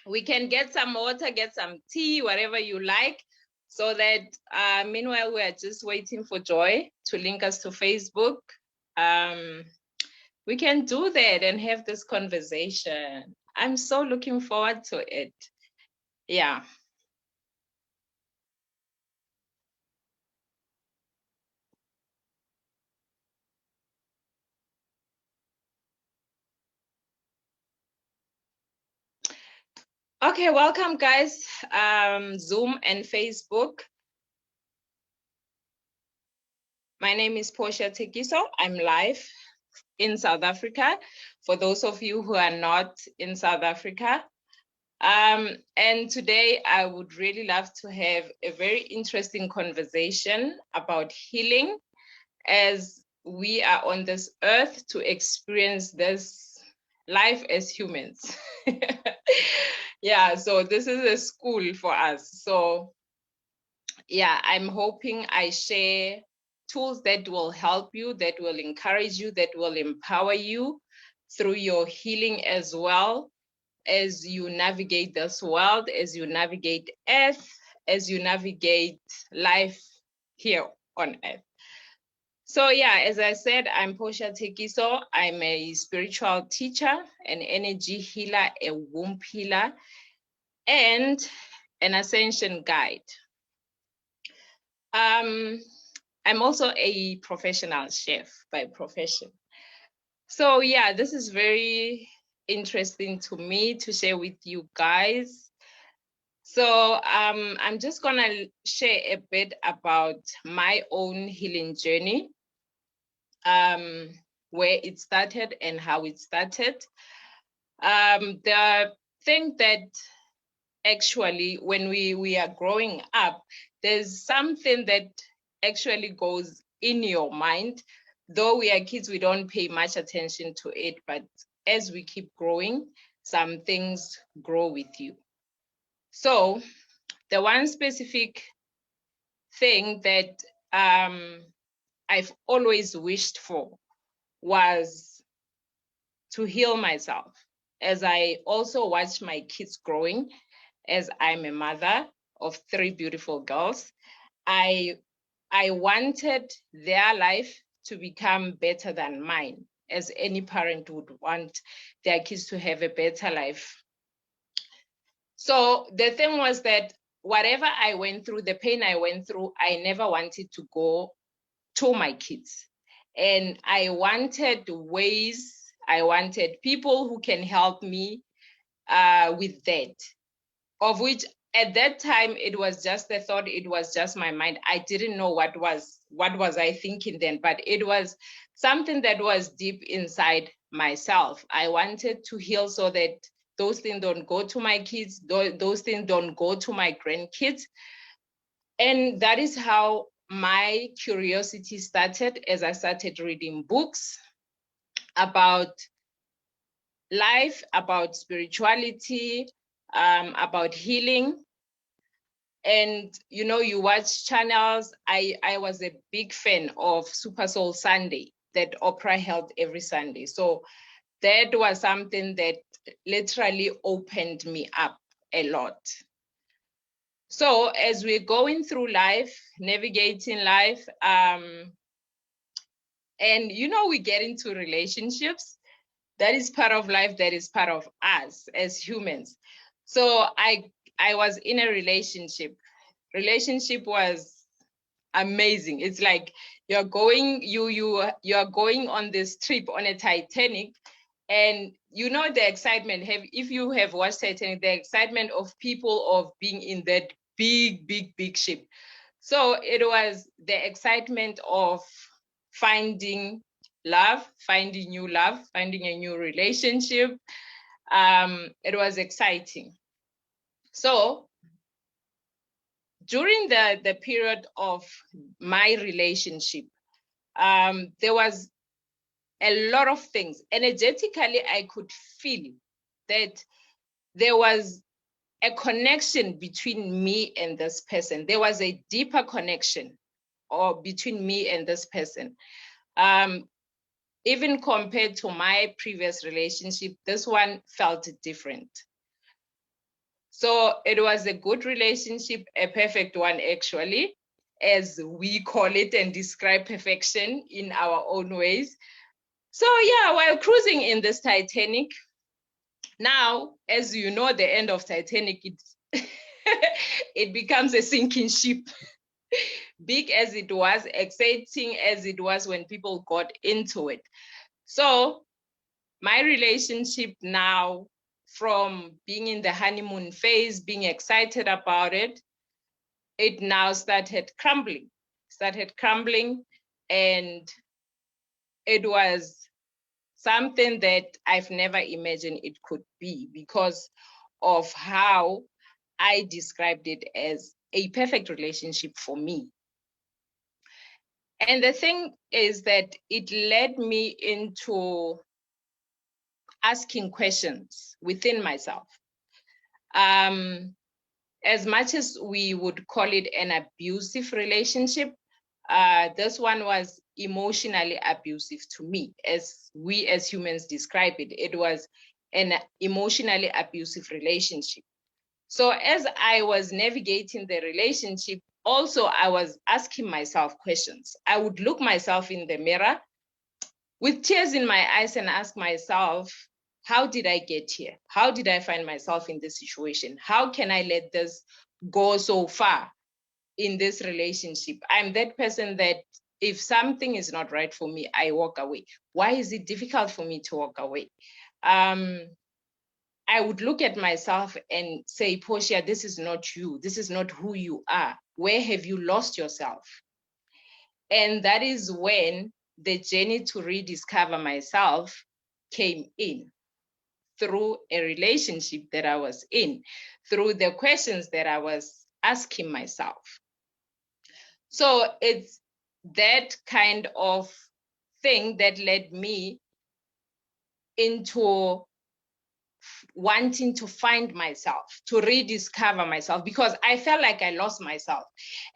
We can get some water, get some tea, whatever you like, so that meanwhile we are just waiting for Joy to link us to Facebook. We can do that and have this conversation. I'm so looking forward to it. Yeah. Okay, welcome guys, Zoom and Facebook. My name is Portia Thekiso. I'm live in South Africa, for those of you who are not in South Africa. And today I would really love to have a very interesting conversation about healing, as we are on this earth to experience this life as humans. Yeah, so this is a school for us. So yeah, I'm hoping I share tools that will help you, that will encourage you, that will empower you through your healing, as well as you navigate this world, as you navigate Earth, as you navigate life here on Earth. So yeah, as I said, I'm Portia Thekiso. I'm a spiritual teacher, an energy healer, a womb healer, and an ascension guide. I'm also a professional chef by profession. So yeah, this is very interesting to me to share with you guys. So I'm just gonna share a bit about my own healing journey, where it started and how it started. The thing that actually, when we are growing up, there's something that actually goes in your mind. Though we are kids, we don't pay much attention to it, but as we keep growing, some things grow with you. So the one specific thing that I've always wished for was to heal myself, as I also watch my kids growing, as I'm a mother of 3 beautiful girls. I wanted their life to become better than mine, as any parent would want their kids to have a better life. So the thing was that whatever I went through, the pain I went through, I never wanted to go to my kids. And I wanted ways, I wanted people who can help me with that, of which at that time it was just a thought, it was just my mind. I didn't know what was I thinking then, but it was something that was deep inside myself. I wanted to heal so that those things don't go to my kids, those things don't go to my grandkids. And that is how my curiosity started, as I started reading books about life, about spirituality, about healing. And you watch channels. I was a big fan of Super Soul Sunday that Oprah held every Sunday. So that was something that literally opened me up a lot. So as we're going through life, navigating life, and we get into relationships, that is part of life, that is part of us as humans. So I was in a relationship. Relationship was amazing. It's like you're going on this trip on a Titanic, and the excitement. If you have watched Titanic, the excitement of people of being in that big ship. So it was the excitement of finding love, finding new love, finding a new relationship. It was exciting. So during the period of my relationship, there was a lot of things. Energetically, I could feel that there was a connection between me and this person. There was a deeper connection between me and this person. Even compared to my previous relationship, this one felt different. So it was a good relationship, a perfect one, actually, as we call it and describe perfection in our own ways. So yeah, while cruising in this Titanic, now, as you know, the end of Titanic, it becomes a sinking ship. Big as it was, exciting as it was when people got into it. So my relationship now, from being in the honeymoon phase, being excited about it, it now started crumbling, and it was something that I've never imagined it could be, because of how I described it as a perfect relationship for me. And the thing is that it led me into asking questions within myself. As much as we would call it an abusive relationship, this one was emotionally abusive to me, as we as humans describe it. It was an emotionally abusive relationship. So as I was navigating the relationship, also I was asking myself questions. I would look myself in the mirror with tears in my eyes and ask myself, how did I get here? How did I find myself in this situation? How can I let this go so far in this relationship? I'm that person that if something is not right for me, I walk away. Why is it difficult for me to walk away? I would look at myself and say, Portia, this is not you. This is not who you are. Where have you lost yourself? And that is when the journey to rediscover myself came in, through a relationship that I was in, through the questions that I was asking myself. So it's that kind of thing that led me into wanting to find myself, to rediscover myself, because I felt like I lost myself.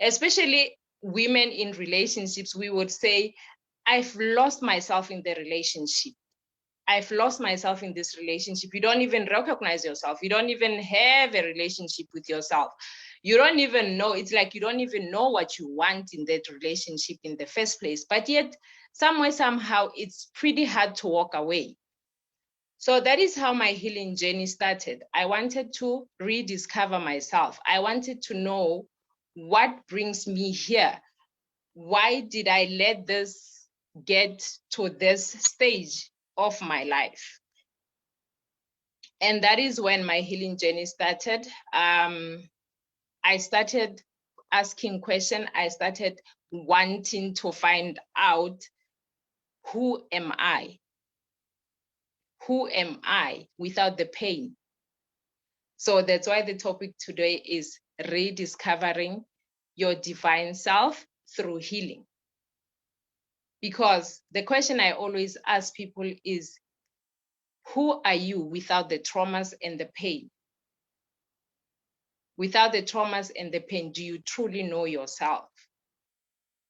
Especially women in relationships, we would say, I've lost myself in the relationship. I've lost myself in this relationship. You don't even recognize yourself. You don't even have a relationship with yourself. You don't even know. It's like you don't even know what you want in that relationship in the first place. But yet, somewhere, somehow, it's pretty hard to walk away. So that is how my healing journey started. I wanted to rediscover myself. I wanted to know what brings me here. Why did I let this get to this stage of my life? And that is when my healing journey started. I started asking questions. I started wanting to find out, who am I? Who am I without the pain? So that's why the topic today is rediscovering your divine self through healing. Because the question I always ask people is, who are you without the traumas and the pain? Without the traumas and the pain, do you truly know yourself?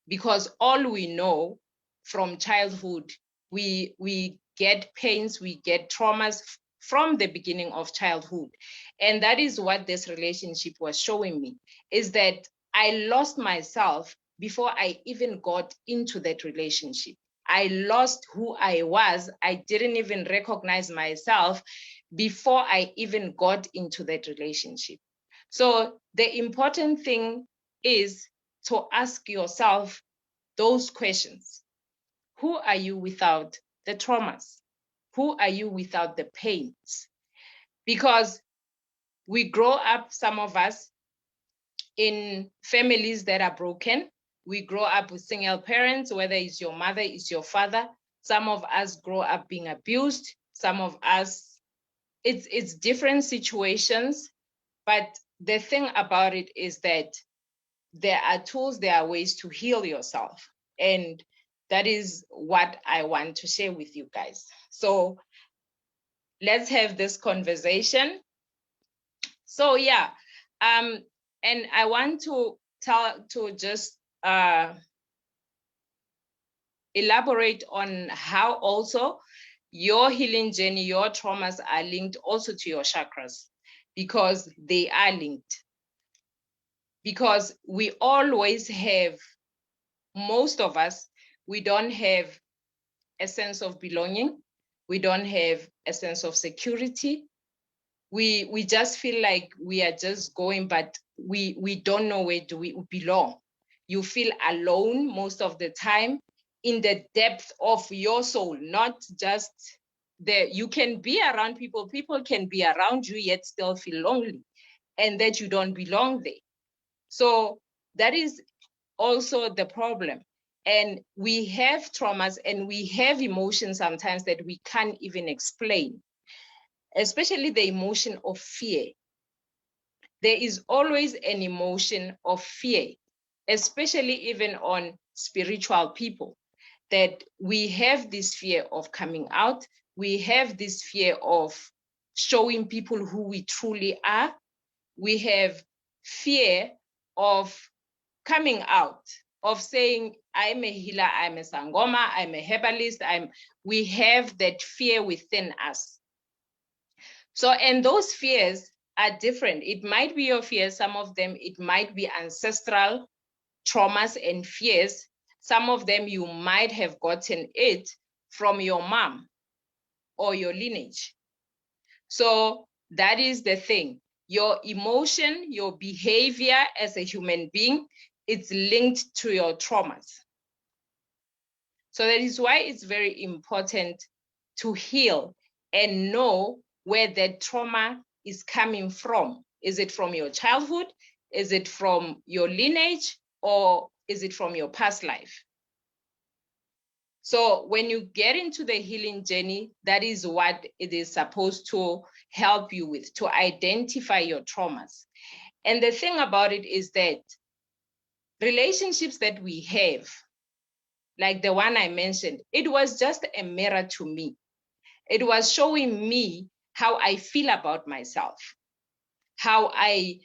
Because all we know from childhood, we get pains, we get traumas from the beginning of childhood. And that is what this relationship was showing me, is that I lost myself before I even got into that relationship. I lost who I was. I didn't even recognize myself before I even got into that relationship. So the important thing is to ask yourself those questions. Who are you without the traumas? Who are you without the pains? Because we grow up, some of us, in families that are broken. We grow up with single parents, whether it's your mother, it's your father. Some of us grow up being abused. Some of us, it's different situations. But the thing about it is that there are tools, there are ways to heal yourself. And that is what I want to share with you guys. So let's have this conversation. So yeah, and I want to just elaborate on how also your healing journey, your traumas are linked also to your chakras. because they are linked. Because we always have, most of us, we don't have a sense of belonging. We don't have a sense of security. We just feel like we are just going, but we don't know where do we belong. You feel alone most of the time in the depth of your soul, not just there. You can be around people, people can be around you, yet still feel lonely and that you don't belong there. So that is also the problem. And we have traumas and we have emotions sometimes that we can't even explain, especially the emotion of fear. There is always an emotion of fear, especially even on spiritual people, that we have this fear of coming out. We have this fear of showing people who we truly are. We have fear of coming out, of saying, I'm a healer, I'm a sangoma, I'm a herbalist. We have that fear within us. So, and those fears are different. It might be your fears, some of them, it might be ancestral traumas and fears. Some of them you might have gotten it from your mom or your lineage. So that is the thing. Your emotion, your behavior as a human being, it's linked to your traumas. So that is why it's very important to heal and know where that trauma is coming from. Is it from your childhood? Is it from your lineage? Or is it from your past life? So when you get into the healing journey, that is what it is supposed to help you with, to identify your traumas. And the thing about it is that relationships that we have, like the one I mentioned, it was just a mirror to me. It was showing me how I feel about myself, how I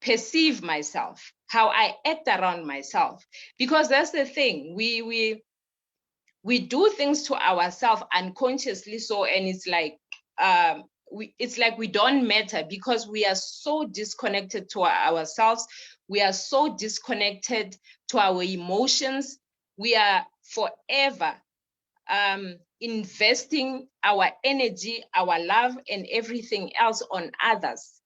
perceive myself, how I act around myself. Because that's the thing, we do things to ourselves unconsciously. So, and it's like it's like we don't matter because we are so disconnected to ourselves. We are so disconnected to our emotions. We are forever investing our energy, our love, and everything else on others,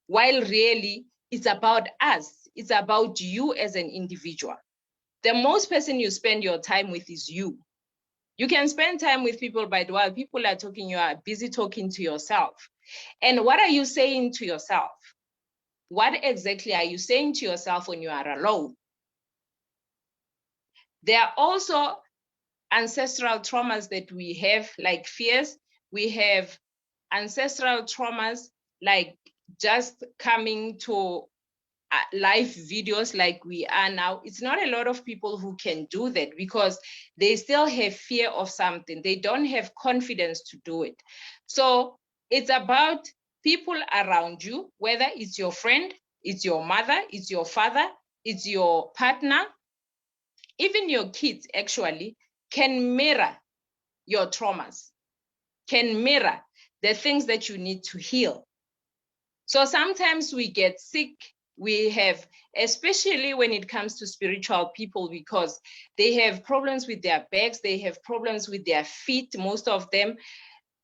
while really it's about us. It's about you as an individual. The most person you spend your time with is you. You can spend time with people, but while people are talking, you are busy talking to yourself. And what are you saying to yourself? What exactly are you saying to yourself when you are alone? There are also ancestral traumas that we have, like fears. We have ancestral traumas, like just coming to live videos like we are now. It's not a lot of people who can do that because they still have fear of something. They don't have confidence to do it. So it's about people around you, whether it's your friend, it's your mother, it's your father, it's your partner, even your kids actually can mirror your traumas, can mirror the things that you need to heal. So sometimes we get sick. We have, especially when it comes to spiritual people, because they have problems with their backs, they have problems with their feet, most of them.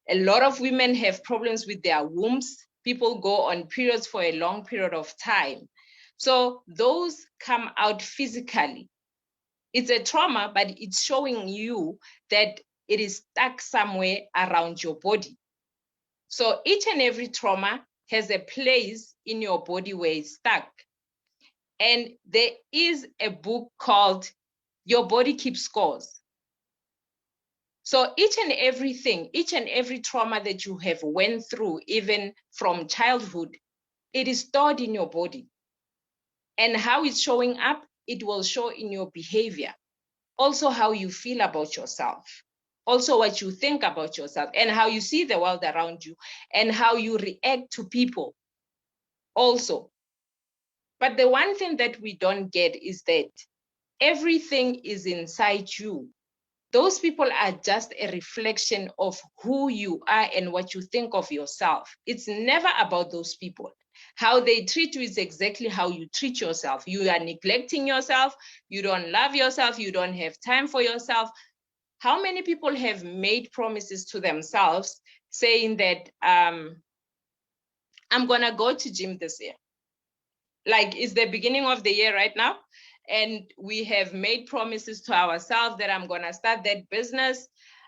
A lot of women have problems with their wombs. People go on periods for a long period of time. So those come out physically. It's a trauma, but it's showing you that it is stuck somewhere around your body. So each and every trauma has a place in your body where it's stuck. And there is a book called Your Body Keeps Scores. So each and everything, each and every trauma that you have went through, even from childhood, it is stored in your body. And how it's showing up, it will show in your behavior. Also how you feel about yourself. Also what you think about yourself and how you see the world around you and how you react to people also. But the one thing that we don't get is that everything is inside you. Those people are just a reflection of who you are and what you think of yourself. It's never about those people. How they treat you is exactly how you treat yourself. You are neglecting yourself. You don't love yourself. You don't have time for yourself. How many people have made promises to themselves saying that I'm going to go to gym this year? Like, it's the beginning of the year right now, and we have made promises to ourselves that I'm going to start that business.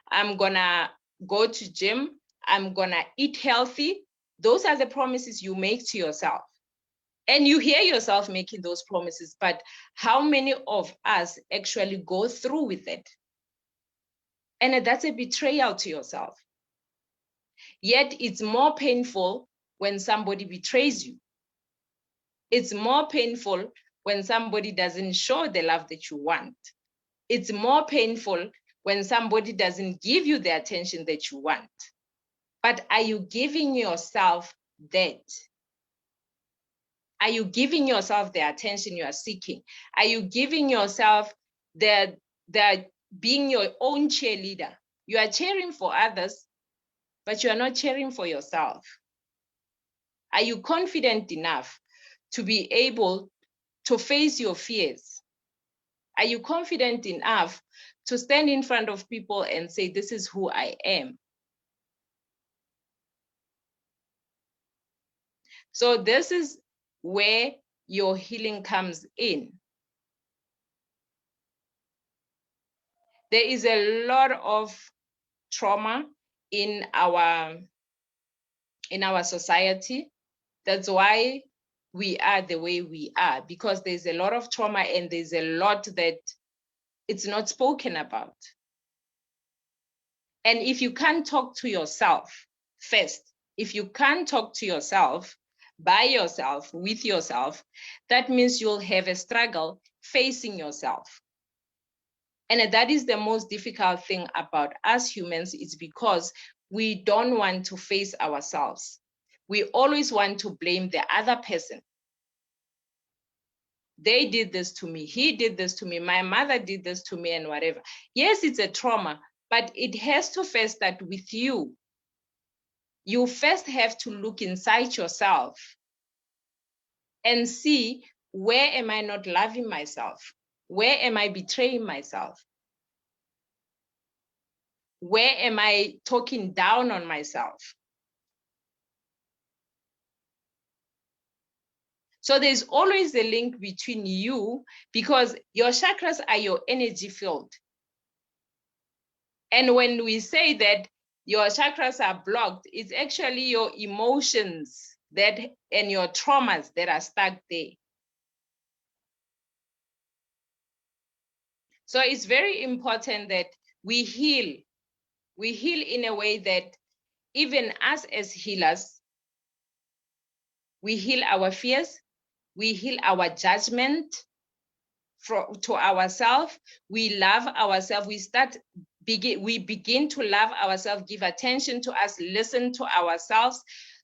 I'm going to go to gym. I'm going to eat healthy. Those are the promises you make to yourself. And you hear yourself making those promises, but how many of us actually go through with it? And that's a betrayal to yourself. Yet it's more painful when somebody betrays you. It's more painful when somebody doesn't show the love that you want. It's more painful when somebody doesn't give you the attention that you want. But are you giving yourself that? Are you giving yourself the attention you are seeking? Are you giving yourself the being your own cheerleader? You are cheering for others, but you are not cheering for yourself. Are you confident enough to be able to face your fears? Are you confident enough to stand in front of people and say, this is who I am? So this is where your healing comes in. There is a lot of trauma in our society. That's why we are the way we are, because there's a lot of trauma and there's a lot that it's not spoken about. And if you can't talk to yourself first, if you can't talk to yourself, by yourself, with yourself, that means you'll have a struggle facing yourself. And that is the most difficult thing about us humans, is because we don't want to face ourselves. We always want to blame the other person. They did this to me. He did this to me. My mother did this to me, and whatever. Yes, it's a trauma, but it has to first start with you. You first have to look inside yourself and see, where am I not loving myself? Where am I betraying myself? Where am I talking down on myself? So there's always a link between you, because your chakras are your energy field. And when we say that your chakras are blocked, it's actually your emotions and your traumas that are stuck there. So it's very important that we heal. We heal in a way that even us as healers, we heal our fears, we heal our judgment to ourselves, we love ourselves, we begin to love ourselves, give attention to us, listen to ourselves,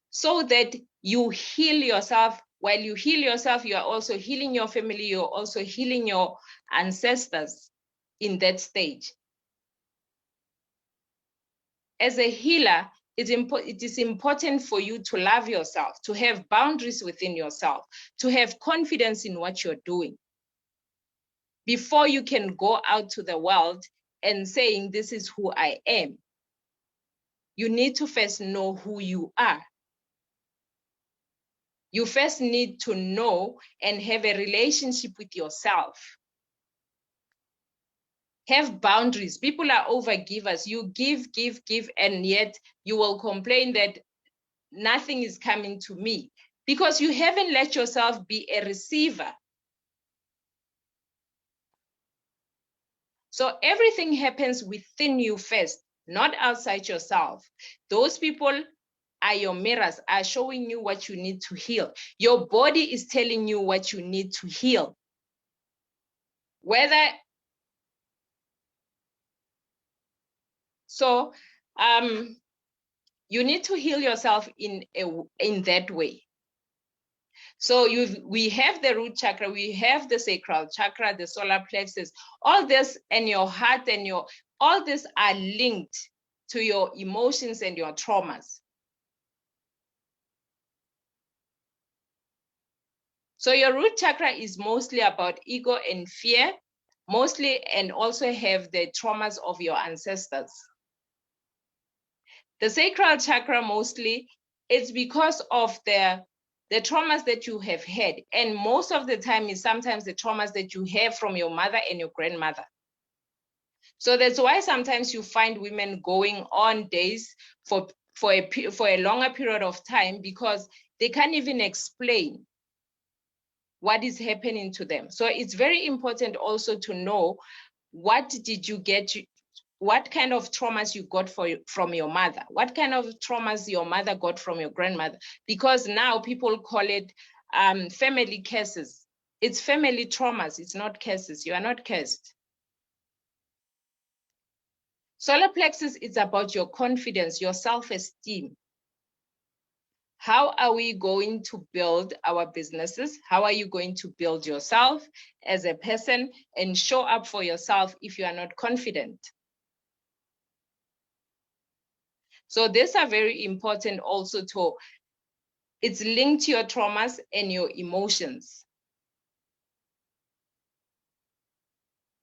so that you heal yourself. While you heal yourself, you are also healing your family, you're also healing your ancestors in that stage. As a healer, it is important for you to love yourself, to have boundaries within yourself, to have confidence in what you're doing, before you can go out to the world and saying, this is who I am. You need to first know who you are. You first need to know and have a relationship with yourself. Have boundaries. People are overgivers. You give, and yet you will complain that nothing is coming to me, because you haven't let yourself be a receiver. So everything happens within you first, not outside yourself. Those people are your mirrors, are showing you what you need to heal. Your body is telling you what you need to heal. You need to heal yourself in that way. So we have the root chakra, we have the sacral chakra, the solar plexus, all this, and your heart and All these are linked to your emotions and your traumas. So your root chakra is mostly about ego and fear, mostly, and also have the traumas of your ancestors. The sacral chakra mostly, it's because of the traumas that you have had. And most of the time is sometimes the traumas that you have from your mother and your grandmother. So that's why sometimes you find women going on days for a longer period of time, because they can't even explain what is happening to them. So it's very important also to know, what did you get, what kind of traumas you got from your mother, what kind of traumas your mother got from your grandmother, because now people call it family curses. It's family traumas, it's not curses. You are not cursed. Solar plexus is about your confidence, your self-esteem. How are we going to build our businesses? How are you going to build yourself as a person and show up for yourself if you are not confident? So these are very important also to, it's linked to your traumas and your emotions.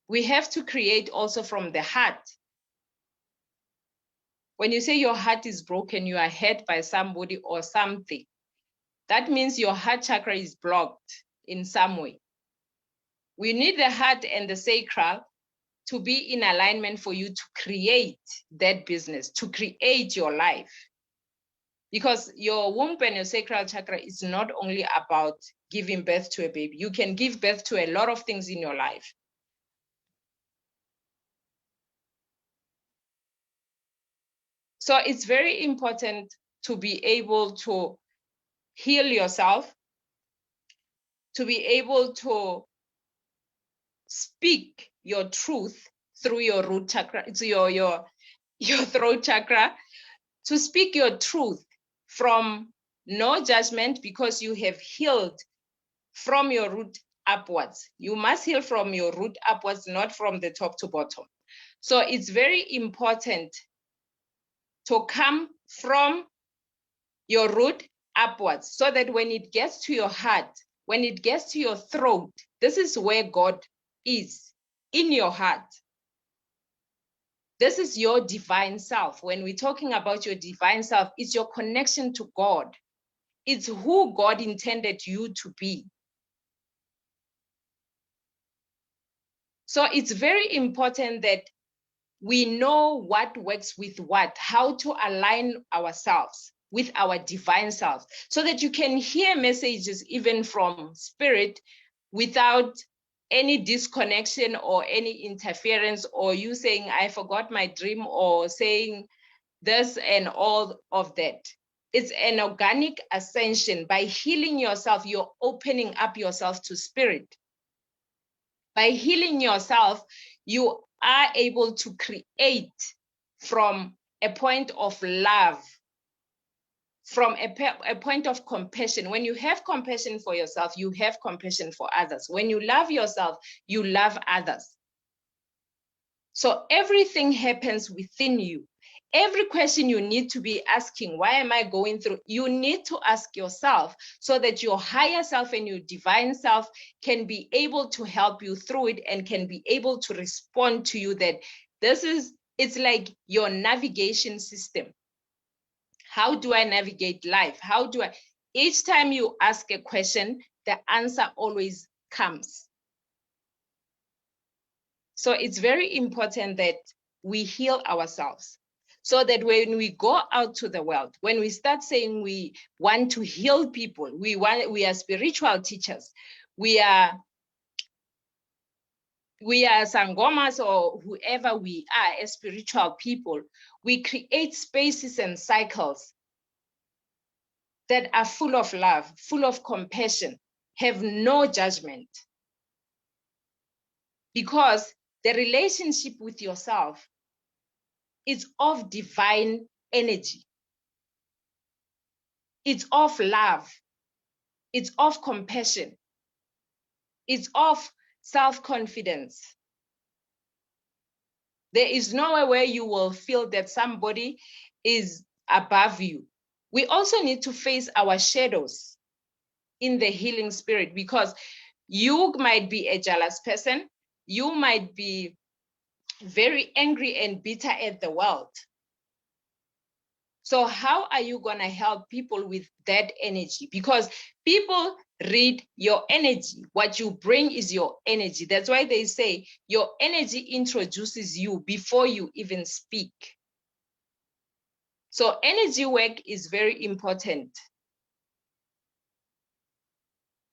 We have to create also from the heart. When you say your heart is broken, you are hurt by somebody or something, that means your heart chakra is blocked in some way. We need the heart and the sacral to be in alignment for you to create that business, to create your life. Because your womb and your sacral chakra is not only about giving birth to a baby. You can give birth to a lot of things in your life. So it's very important to be able to heal yourself, to be able to speak your truth through your root chakra, to your throat chakra, to speak your truth from no judgment, because you have healed from your root upwards. You must heal from your root upwards, not from the top to bottom. So it's very important to come from your root upwards, so that when it gets to your heart, when it gets to your throat, this is where God is, in your heart. This is your divine self. When we're talking about your divine self, it's your connection to God. It's who God intended you to be. So it's very important that we know what works with what, how to align ourselves with our divine self, so that you can hear messages even from spirit without any disconnection or any interference, or you saying, I forgot my dream, or saying this and all of that. It's an organic ascension. By healing yourself, you're opening up yourself to spirit. By healing yourself, you are able to create from a point of love, from a point of compassion. When you have compassion for yourself, you have compassion for others. When you love yourself, you love others. So everything happens within you. Every question you need to be asking, why am I going through? You need to ask yourself, so that your higher self and your divine self can be able to help you through it, and can be able to respond to you, that it's like your navigation system. How do I navigate life? Each time you ask a question, the answer always comes. So it's very important that we heal ourselves, so that when we go out to the world, when we start saying we want to heal people, we are spiritual teachers, we are sangomas, or whoever we are as spiritual people, we create spaces and cycles that are full of love, full of compassion, have no judgment. Because the relationship with yourself is of divine energy. It's of love. It's of compassion. It's of self-confidence. There is nowhere where you will feel that somebody is above you. We also need to face our shadows in the healing spirit, because you might be a jealous person. You might be very angry and bitter at the world. So how are you going to help people with that energy? Because people read your energy. What you bring is your energy. That's why they say your energy introduces you before you even speak. So energy work is very important.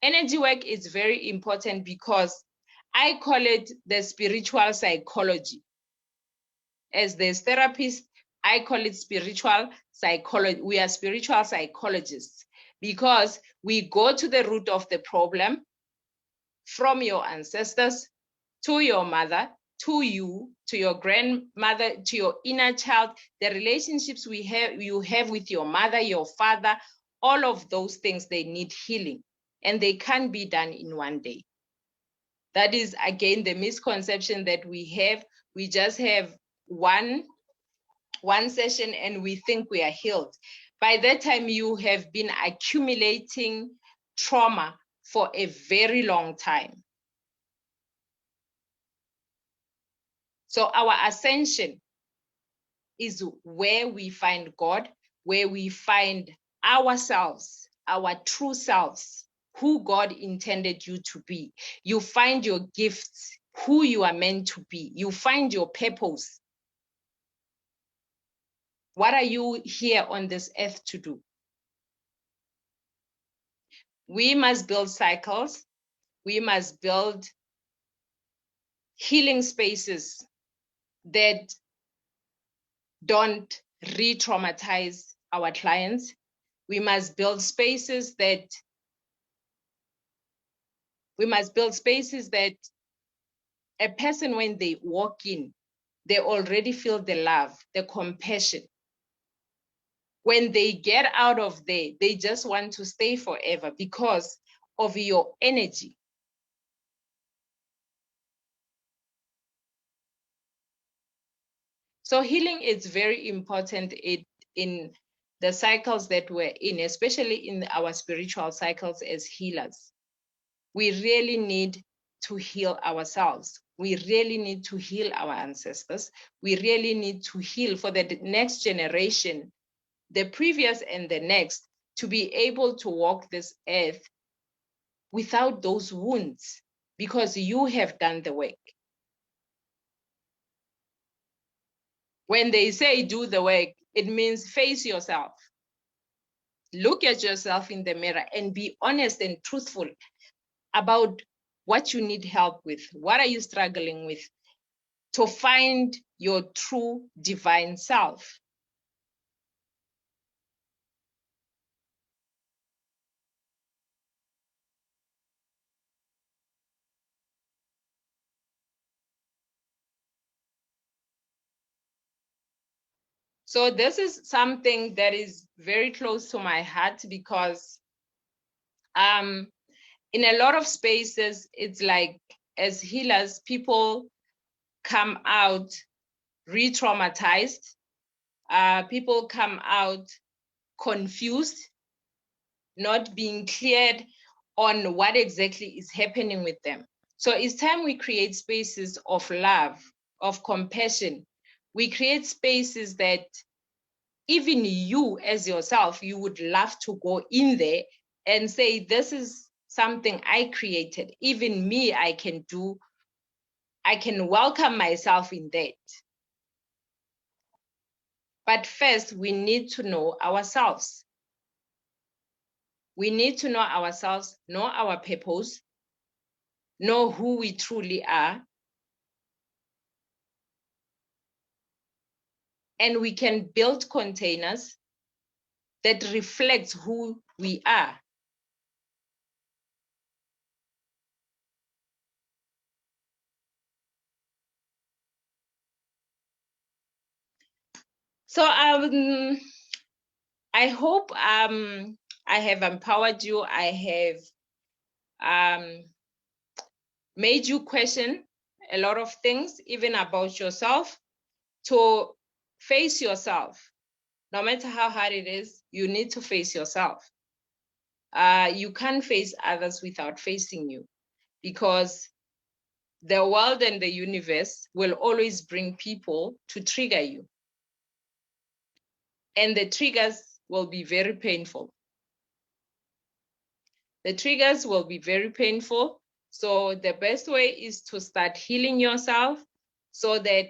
Energy work is very important because I call it the spiritual psychology. As the therapist, I call it spiritual psychology. We are spiritual psychologists because we go to the root of the problem, from your ancestors to your mother, to you, to your grandmother, to your inner child, the relationships you have with your mother, your father, all of those things, they need healing, and they can't be done in one day. That is, again, the misconception that we have. We just have one session and we think we are healed. By that time, you have been accumulating trauma for a very long time. So our ascension is where we find God, where we find ourselves, our true selves, who God intended you to be. You find your gifts, who you are meant to be. You find your purpose. What are you here on this earth to do? We must build cycles. We must build healing spaces that don't re-traumatize our clients. We must build spaces that a person, when they walk in, they already feel the love, the compassion. When they get out of there, they just want to stay forever because of your energy. So healing is very important in the cycles that we're in, especially in our spiritual cycles as healers. We really need to heal ourselves. We really need to heal our ancestors. We really need to heal for the next generation, the previous and the next, to be able to walk this earth without those wounds, because you have done the work. When they say do the work, it means face yourself. Look at yourself in the mirror and be honest and truthful about what you need help with. What are you struggling with? To find your true divine self. So this is something that is very close to my heart, because in a lot of spaces, it's like, as healers, people come out re-traumatized. People come out confused, not being cleared on what exactly is happening with them. So it's time we create spaces of love, of compassion. We create spaces that even you as yourself, you would love to go in there and say, this is something I created. Even me, I can welcome myself in that. But first, we need to know ourselves. We need to know ourselves, know our purpose, know who we truly are. And we can build containers that reflect who we are. So I hope I have empowered you. I have made you question a lot of things, even about yourself. to face yourself. No matter how hard it is, you need to face yourself. You can't face others without facing you, because the world and the universe will always bring people to trigger you. And the triggers will be very painful. The triggers will be very painful. So the best way is to start healing yourself so that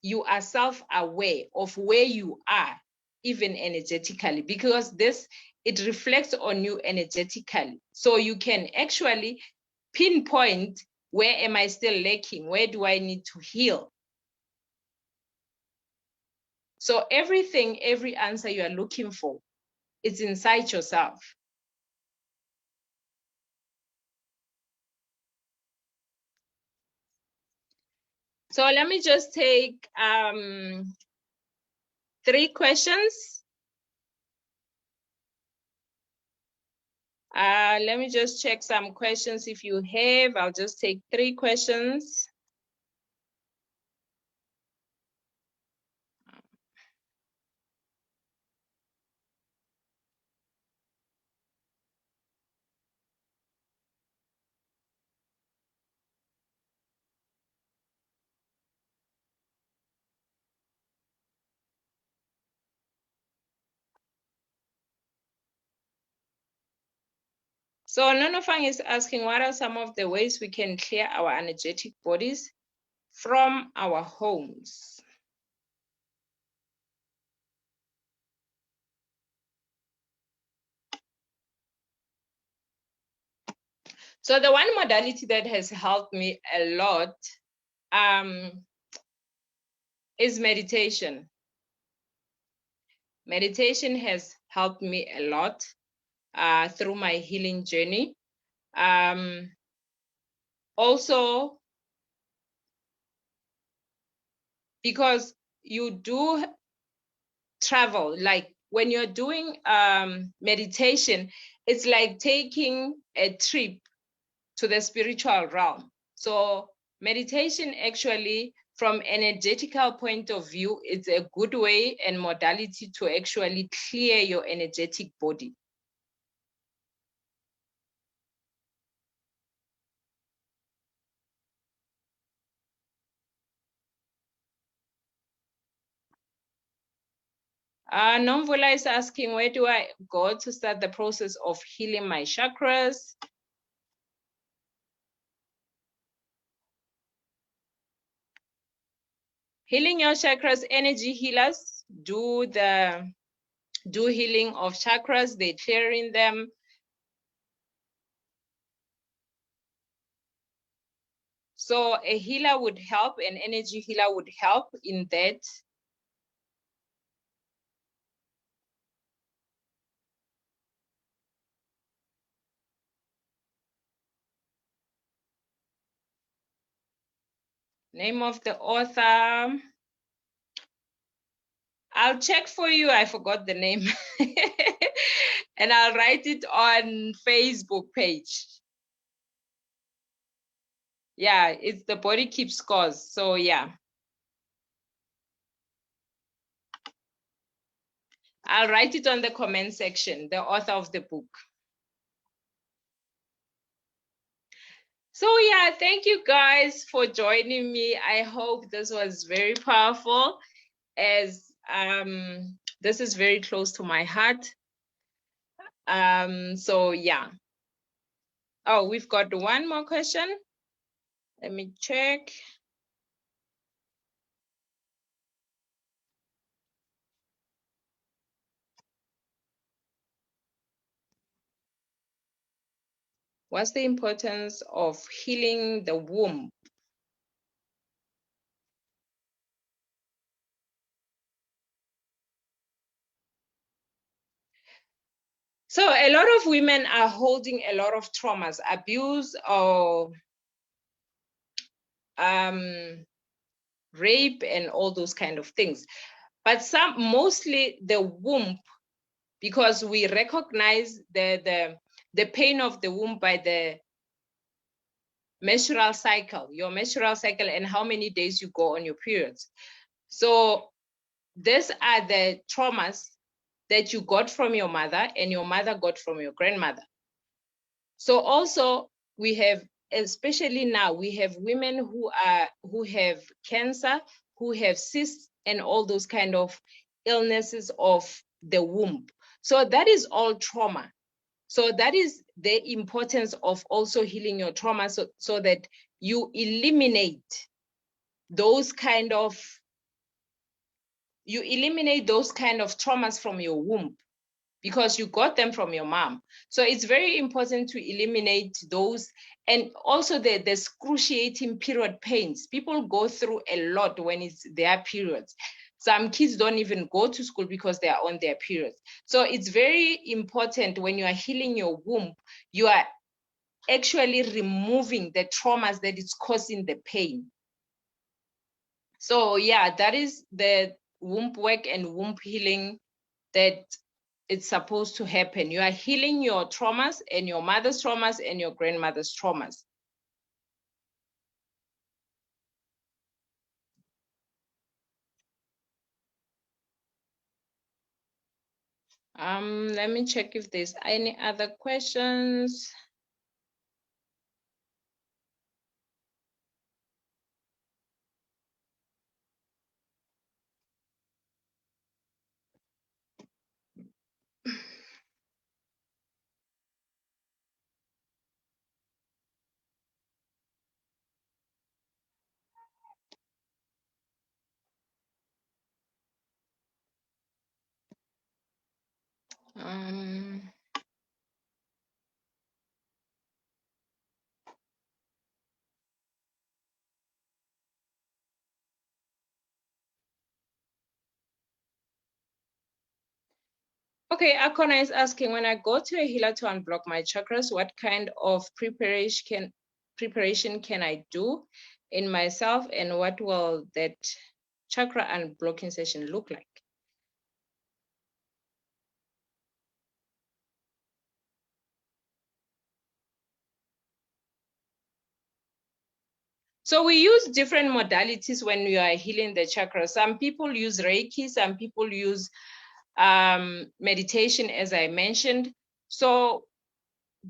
you are self-aware of where you are, even energetically, because it reflects on you energetically. So you can actually pinpoint, where am I still lacking? Where do I need to heal? So everything, every answer you are looking for, it's inside yourself. So let me just take 3 questions. Let me just check some questions if you have. I'll just take 3 questions. So Nonofang is asking, what are some of the ways we can clear our energetic bodies from our homes? So the one modality that has helped me a lot is meditation. Meditation has helped me a lot through my healing journey. Also, because you do travel, like when you're doing meditation, it's like taking a trip to the spiritual realm. So meditation actually, from an energetical point of view, it's a good way and modality to actually clear your energetic body. Nomvula is asking, where do I go to start the process of healing my chakras? Healing your chakras, energy healers do healing of chakras, they clearing them. So a healer would help, an energy healer would help in that. Name of the author, I'll check for you. I forgot the name. And I'll write it on Facebook page. Yeah, it's The Body Keeps Scores. So yeah. I'll write it on the comment section, the author of the book. So yeah, thank you guys for joining me. I hope this was very powerful, as this is very close to my heart. So yeah. Oh, we've got one more question. Let me check. What's the importance of healing the womb? So a lot of women are holding a lot of traumas, abuse or rape and all those kind of things. But mostly the womb, because we recognize the pain of the womb by the menstrual cycle, your menstrual cycle, and how many days you go on your periods. So these are the traumas that you got from your mother and your mother got from your grandmother. So also we have, especially now, we have women who have cancer, who have cysts and all those kind of illnesses of the womb. So that is all trauma. So that is the importance of also healing your trauma, so that you eliminate those kind of traumas from your womb, because you got them from your mom. So it's very important to eliminate those. And also the excruciating period pains. People go through a lot when it's their periods. Some kids don't even go to school because they are on their periods. So it's very important when you are healing your womb, you are actually removing the traumas that is causing the pain. So yeah, that is the womb work and womb healing that it's supposed to happen. You are healing your traumas and your mother's traumas and your grandmother's traumas. Let me check if there's any other questions. Okay, Akona is asking, when I go to a healer to unblock my chakras, what kind of preparation can I do in myself, and what will that chakra unblocking session look like? So we use different modalities when we are healing the chakra. Some people use Reiki, some people use meditation, as I mentioned. So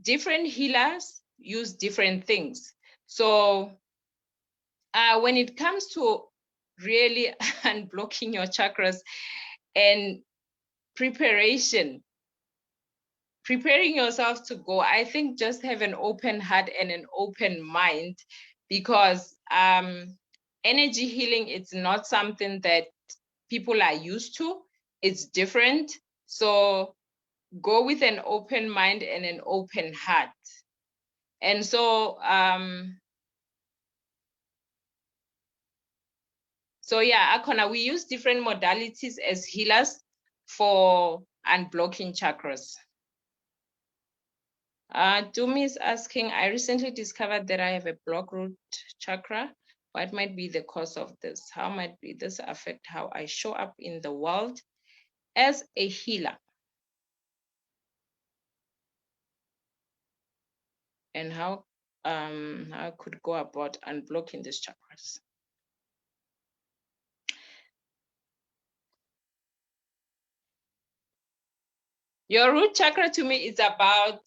different healers use different things. So when it comes to really unblocking your chakras and preparing yourself to go, I think just have an open heart and an open mind, because energy healing, it's not something that people are used to. It's different. So go with an open mind and an open heart. And so yeah, Akona, we use different modalities as healers for unblocking chakras. Dumi is asking, I recently discovered that I have a block root chakra. What might be the cause of this? How might this affect how I show up in the world as a healer? And how I could go about unblocking these chakras? Your root chakra to me is about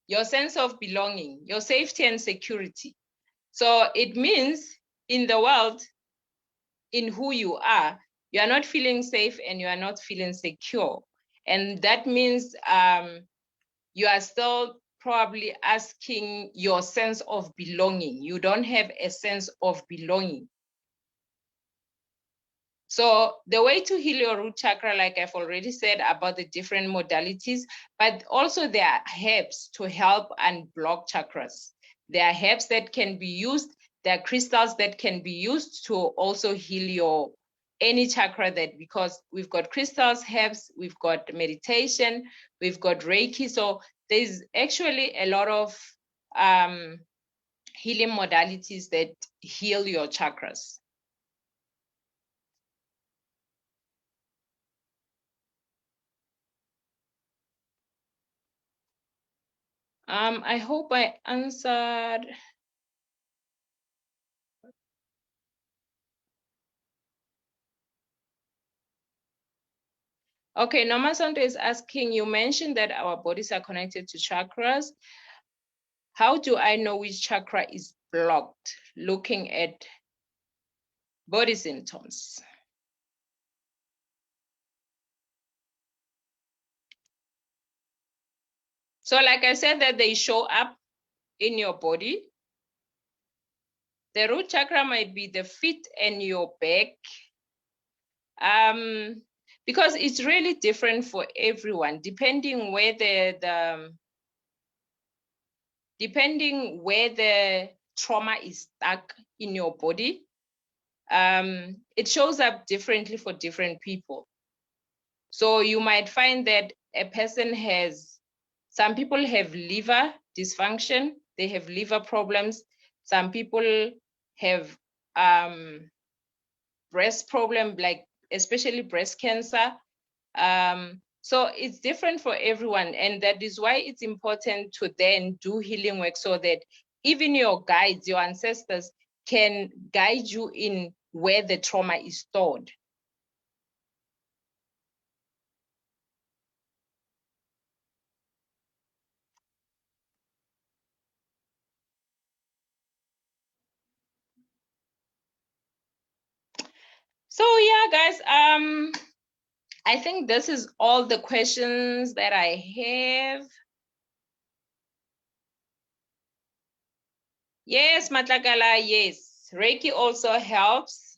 your sense of belonging, your safety and security. So it means in the world, in who you are not feeling safe and you are not feeling secure. And that means you are still probably asking your sense of belonging. You don't have a sense of belonging. So the way to heal your root chakra, like I've already said about the different modalities, but also there are herbs to help unblock chakras. There are herbs that can be used. There are crystals that can be used to also heal any chakra, that, because we've got crystals, herbs, we've got meditation, we've got Reiki. So there's actually a lot of healing modalities that heal your chakras. I hope I answered. Okay, Norma Santo is asking, you mentioned that our bodies are connected to chakras. How do I know which chakra is blocked? Looking at body symptoms. So like I said, that they show up in your body. The root chakra might be the feet and your back. Because it's really different for everyone, depending where the trauma is stuck in your body. It shows up differently for different people. So you might find that a person some people have liver dysfunction, they have liver problems. Some people have breast problem, like especially breast cancer. So it's different for everyone. And that is why it's important to then do healing work, so that even your guides, your ancestors, can guide you in where the trauma is stored. So yeah, guys, I think this is all the questions that I have. Yes, Matlakala, yes. Reiki also helps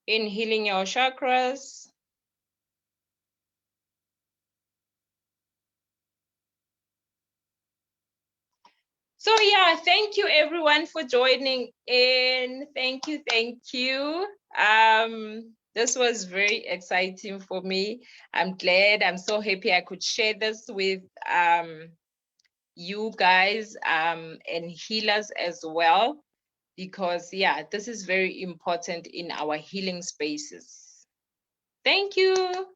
in healing your chakras. So yeah, thank you everyone for joining in. Thank you, thank you. This was very exciting for me. I'm glad, I'm so happy I could share this with you guys and healers as well, because yeah, this is very important in our healing spaces. Thank you.